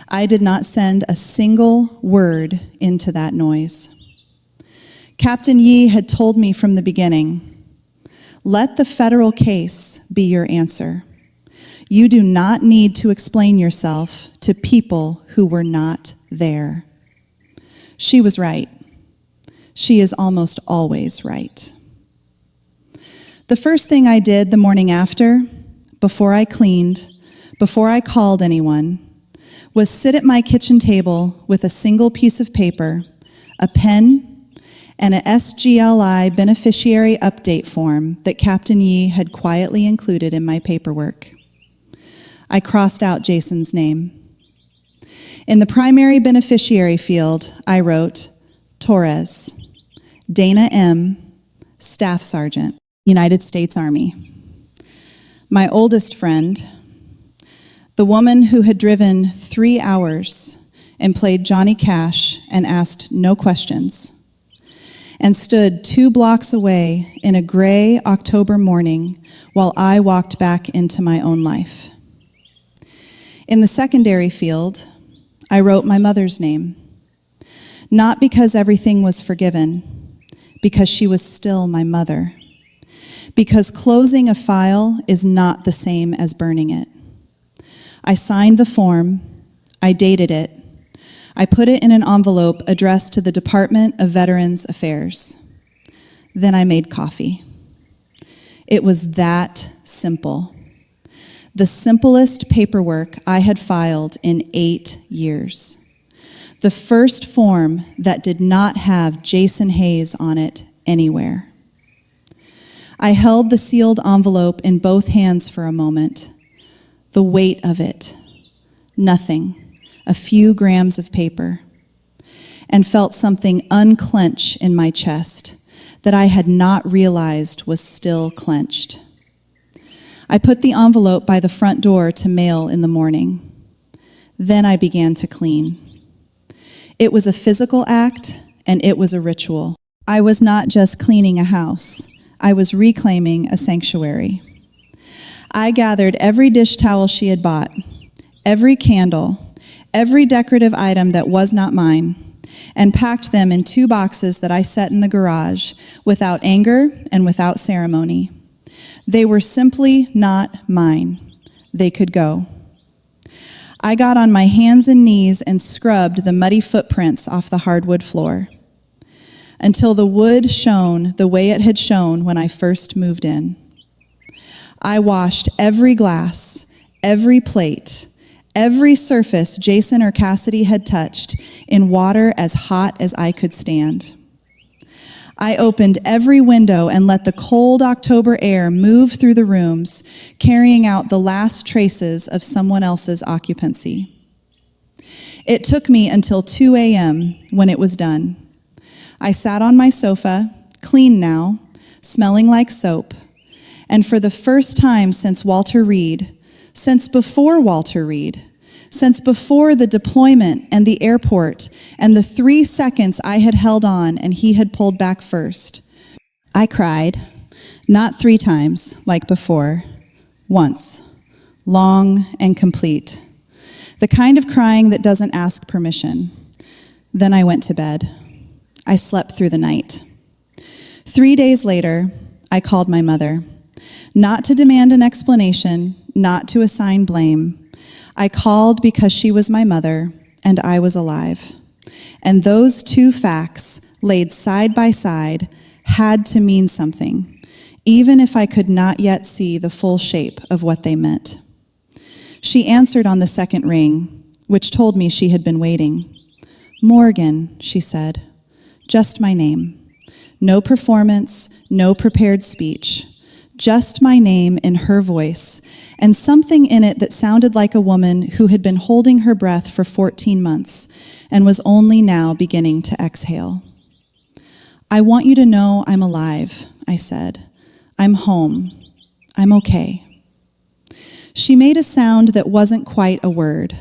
I did not send a single word into that noise. Captain Yee had told me from the beginning, "Let the federal case be your answer. You do not need to explain yourself to people who were not there." She was right. She is almost always right. The first thing I did the morning after, before I cleaned, before I called anyone, was sit at my kitchen table with a single piece of paper, a pen, and a SGLI beneficiary update form that Captain Yee had quietly included in my paperwork. I crossed out Jason's name. In the primary beneficiary field, I wrote, Torres, Dana M., Staff Sergeant, United States Army. My oldest friend, the The woman who had driven 3 hours and played Johnny Cash and asked no questions, and stood 2 blocks away in a gray October morning while I walked back into my own life. In the secondary field, I wrote my mother's name, not because everything was forgiven, because she was still my mother, because closing a file is not the same as burning it. I signed the form, I dated it, I put it in an envelope addressed to the Department of Veterans Affairs. Then I made coffee. It was that simple. The simplest paperwork I had filed in 8 years. The first form that did not have Jason Hayes on it anywhere. I held the sealed envelope in both hands for a moment. The weight of it, nothing, a few grams of paper, and felt something unclench in my chest that I had not realized was still clenched. I put the envelope by the front door to mail in the morning. Then I began to clean. It was a physical act, and it was a ritual. I was not just cleaning a house. I was reclaiming a sanctuary. I gathered every dish towel she had bought, every candle, every decorative item that was not mine, and packed them in 2 boxes that I set in the garage without anger and without ceremony. They were simply not mine. They could go. I got on my hands and knees and scrubbed the muddy footprints off the hardwood floor until the wood shone the way it had shone when I first moved in. I washed every glass, every plate, every surface Jason or Cassidy had touched in water as hot as I could stand. I opened every window and let the cold October air move through the rooms, carrying out the last traces of someone else's occupancy. It took me until 2 a.m. when it was done. I sat on my sofa, clean now, smelling like soap, and for the first time since Walter Reed, since before Walter Reed, since before the deployment and the airport and the 3 seconds I had held on and he had pulled back first, I cried, not 3 times like before, once, long and complete, the kind of crying that doesn't ask permission. Then I went to bed. I slept through the night. 3 days later, I called my mother, not to demand an explanation, not to assign blame. I called because she was my mother and I was alive. And those 2 facts, laid side by side, had to mean something, even if I could not yet see the full shape of what they meant. She answered on the second ring, which told me she had been waiting. "Morgan," she said, just my name. No performance, no prepared speech. Just my name in her voice, and something in it that sounded like a woman who had been holding her breath for 14 months and was only now beginning to exhale. "I want you to know I'm alive," I said. "I'm home. I'm okay." She made a sound that wasn't quite a word.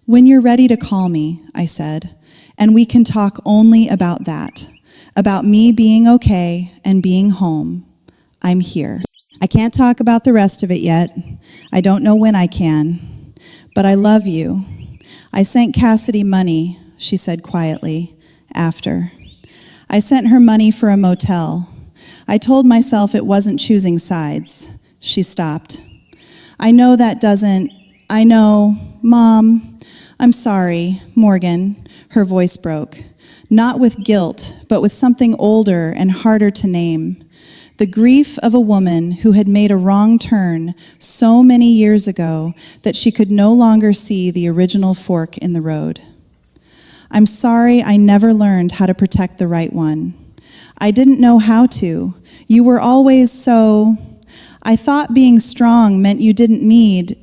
"When you're ready to call me," I said, "and we can talk only about that, about me being okay and being home. I'm here. I can't talk about the rest of it yet. I don't know when I can. But I love you. I sent Cassidy money," she said quietly, after. "I sent her money for a motel. I told myself it wasn't choosing sides." She stopped. I know, Mom, I'm sorry, Morgan," her voice broke. Not with guilt, but with something older and harder to name. The grief of a woman who had made a wrong turn so many years ago that she could no longer see the original fork in the road. "I'm sorry I never learned how to protect the right one. I didn't know how to. You were always so... I thought being strong meant you didn't need..."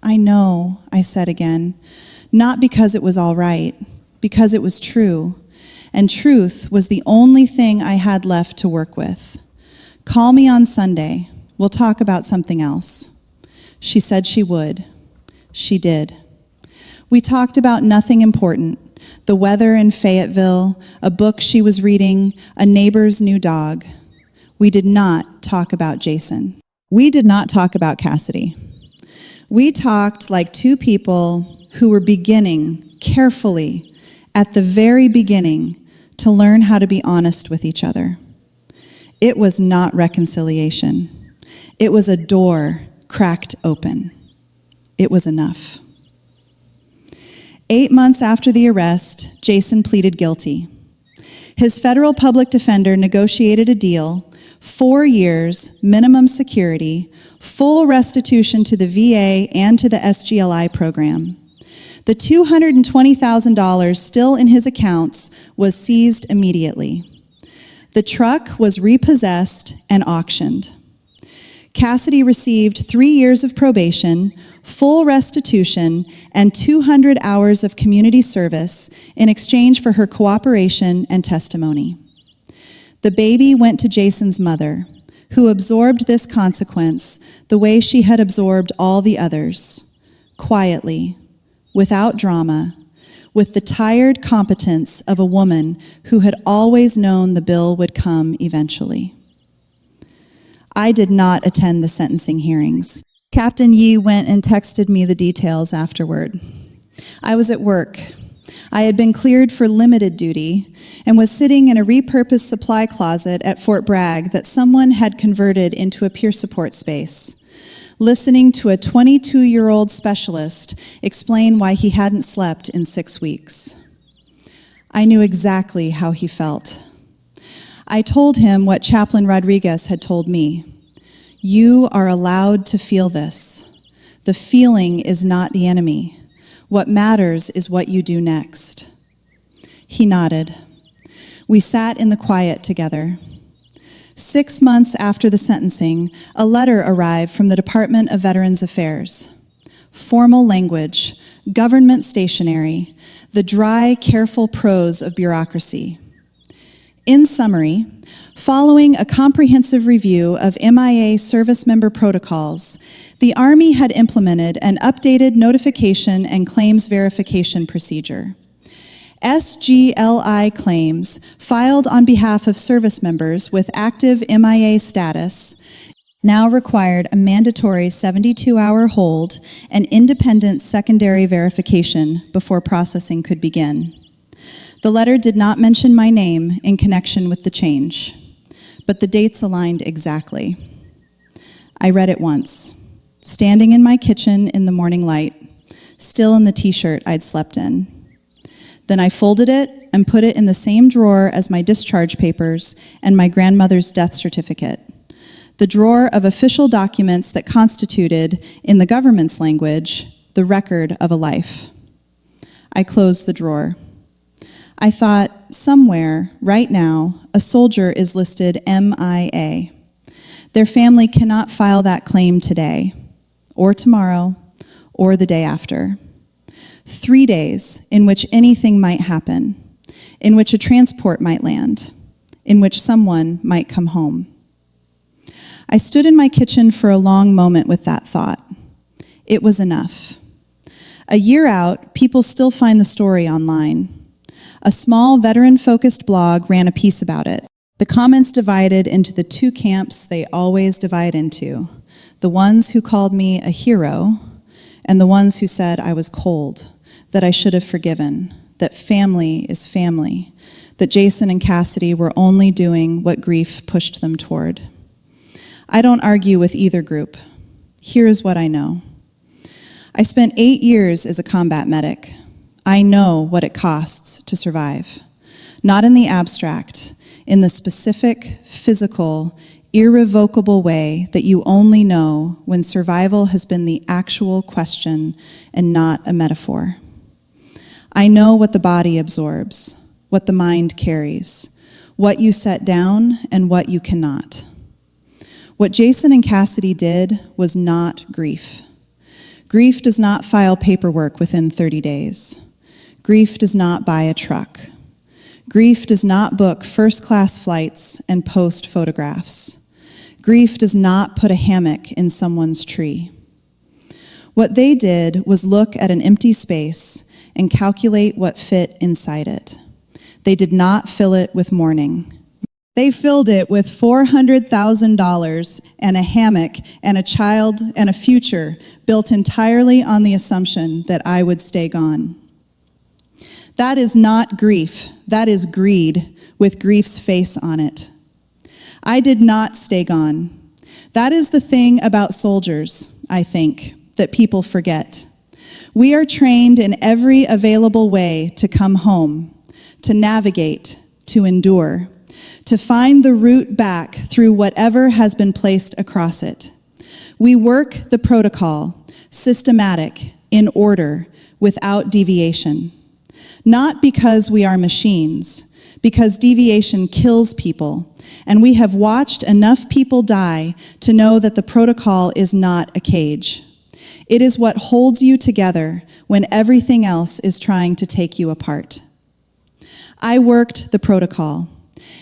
"I know," I said again, not because it was all right, because it was true, and truth was the only thing I had left to work with. "Call me on Sunday. We'll talk about something else." She said she would. She did. We talked about nothing important: the weather in Fayetteville, a book she was reading, a neighbor's new dog. We did not talk about Jason. We did not talk about Cassidy. We talked like two people who were beginning, carefully, at the very beginning, to learn how to be honest with each other. It was not reconciliation. It was a door cracked open. It was enough. 8 months after the arrest, Jason pleaded guilty. His federal public defender negotiated a deal: 4 years, minimum security, full restitution to the VA and to the SGLI program. The $220,000 still in his accounts was seized immediately. The truck was repossessed and auctioned. Cassidy received 3 years of probation, full restitution, and 200 hours of community service in exchange for her cooperation and testimony. The baby went to Jason's mother, who absorbed this consequence the way she had absorbed all the others, quietly, without drama, with the tired competence of a woman who had always known the bill would come eventually. I did not attend the sentencing hearings. Captain Yee went and texted me the details afterward. I was at work. I had been cleared for limited duty and was sitting in a repurposed supply closet at Fort Bragg that someone had converted into a peer support space, listening to a 22-year-old specialist explain why he hadn't slept in 6 weeks. I knew exactly how he felt. I told him what Chaplain Rodriguez had told me. You are allowed to feel this. The feeling is not the enemy. What matters is what you do next. He nodded. We sat in the quiet together. 6 months after the sentencing, a letter arrived from the Department of Veterans Affairs. Formal language, government stationery, the dry, careful prose of bureaucracy. In summary, following a comprehensive review of MIA service member protocols, the Army had implemented an updated notification and claims verification procedure. SGLI claims filed on behalf of service members with active MIA status now required a mandatory 72-hour hold and independent secondary verification before processing could begin. The letter did not mention my name in connection with the change, but the dates aligned exactly. I read it once, standing in my kitchen in the morning light, still in the t-shirt I'd slept in. Then I folded it and put it in the same drawer as my discharge papers and my grandmother's death certificate, the drawer of official documents that constituted, in the government's language, the record of a life. I closed the drawer. I thought, somewhere, right now, a soldier is listed MIA. Their family cannot file that claim today, or tomorrow, or the day after. 3 days in which anything might happen, in which a transport might land, in which someone might come home. I stood in my kitchen for a long moment with that thought. It was enough. A year out, people still find the story online. A small veteran-focused blog ran a piece about it. The comments divided into the two camps they always divide into: the ones who called me a hero and the ones who said I was cold, that I should have forgiven, that family is family, that Jason and Cassidy were only doing what grief pushed them toward. I don't argue with either group. Here is what I know. I spent 8 years as a combat medic. I know what it costs to survive. Not in the abstract, in the specific, physical, irrevocable way that you only know when survival has been the actual question and not a metaphor. I know what the body absorbs, what the mind carries, what you set down and what you cannot. What Jason and Cassidy did was not grief. Grief does not file paperwork within 30 days. Grief does not buy a truck. Grief does not book first-class flights and post photographs. Grief does not put a hammock in someone's tree. What they did was look at an empty space and calculate what fit inside it. They did not fill it with mourning. They filled it with $400,000 and a hammock and a child and a future built entirely on the assumption that I would stay gone. That is not grief. That is greed with grief's face on it. I did not stay gone. That is the thing about soldiers, I think, that people forget. We are trained in every available way to come home, to navigate, to endure, to find the route back through whatever has been placed across it. We work the protocol, systematic, in order, without deviation. Not because we are machines, because deviation kills people, and we have watched enough people die to know that the protocol is not a cage. It is what holds you together when everything else is trying to take you apart. I worked the protocol,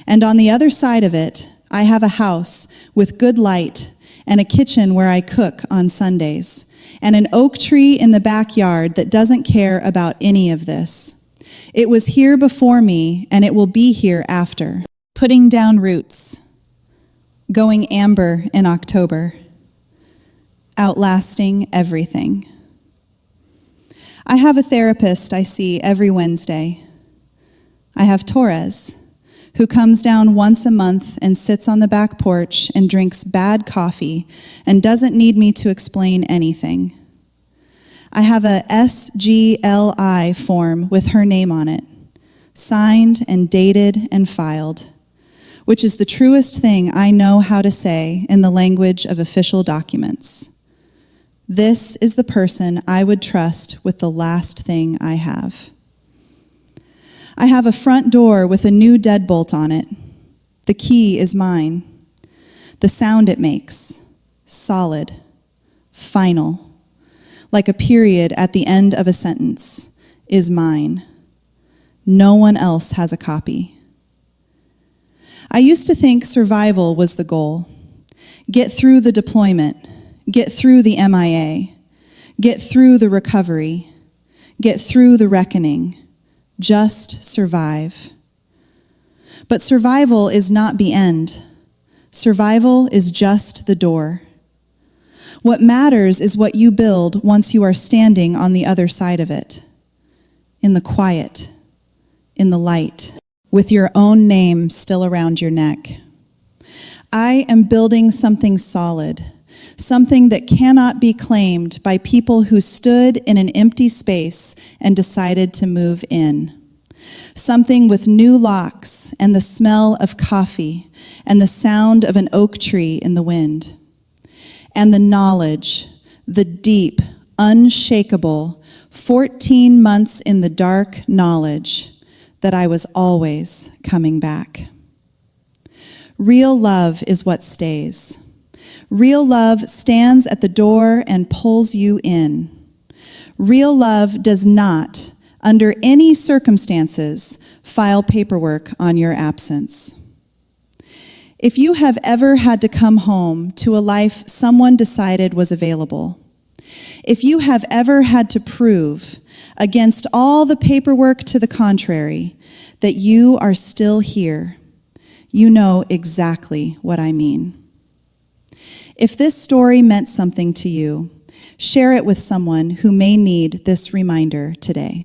and on the other side of it, I have a house with good light and a kitchen where I cook on Sundays, and an oak tree in the backyard that doesn't care about any of this. It was here before me, and it will be here after. Putting down roots, going amber in October, outlasting everything. I have a therapist I see every Wednesday. I have Torres, who comes down once a month and sits on the back porch and drinks bad coffee and doesn't need me to explain anything. I have a SGLI form with her name on it, signed and dated and filed, which is the truest thing I know how to say in the language of official documents. This is the person I would trust with the last thing I have. I have a front door with a new deadbolt on it. The key is mine. The sound it makes, solid, final, like a period at the end of a sentence, is mine. No one else has a copy. I used to think survival was the goal. Get through the deployment, get through the MIA, get through the recovery, get through the reckoning, just survive. But survival is not the end. Survival is just the door. What matters is what you build once you are standing on the other side of it, in the quiet, in the light, with your own name still around your neck. I am building something solid, something that cannot be claimed by people who stood in an empty space and decided to move in. Something with new locks and the smell of coffee and the sound of an oak tree in the wind. And the knowledge, the deep, unshakable, 14 months in the dark knowledge that I was always coming back. Real love is what stays. Real love stands at the door and pulls you in. Real love does not, under any circumstances, file paperwork on your absence. If you have ever had to come home to a life someone decided was available, if you have ever had to prove, against all the paperwork to the contrary, that you are still here, you know exactly what I mean. If this story meant something to you, share it with someone who may need this reminder today.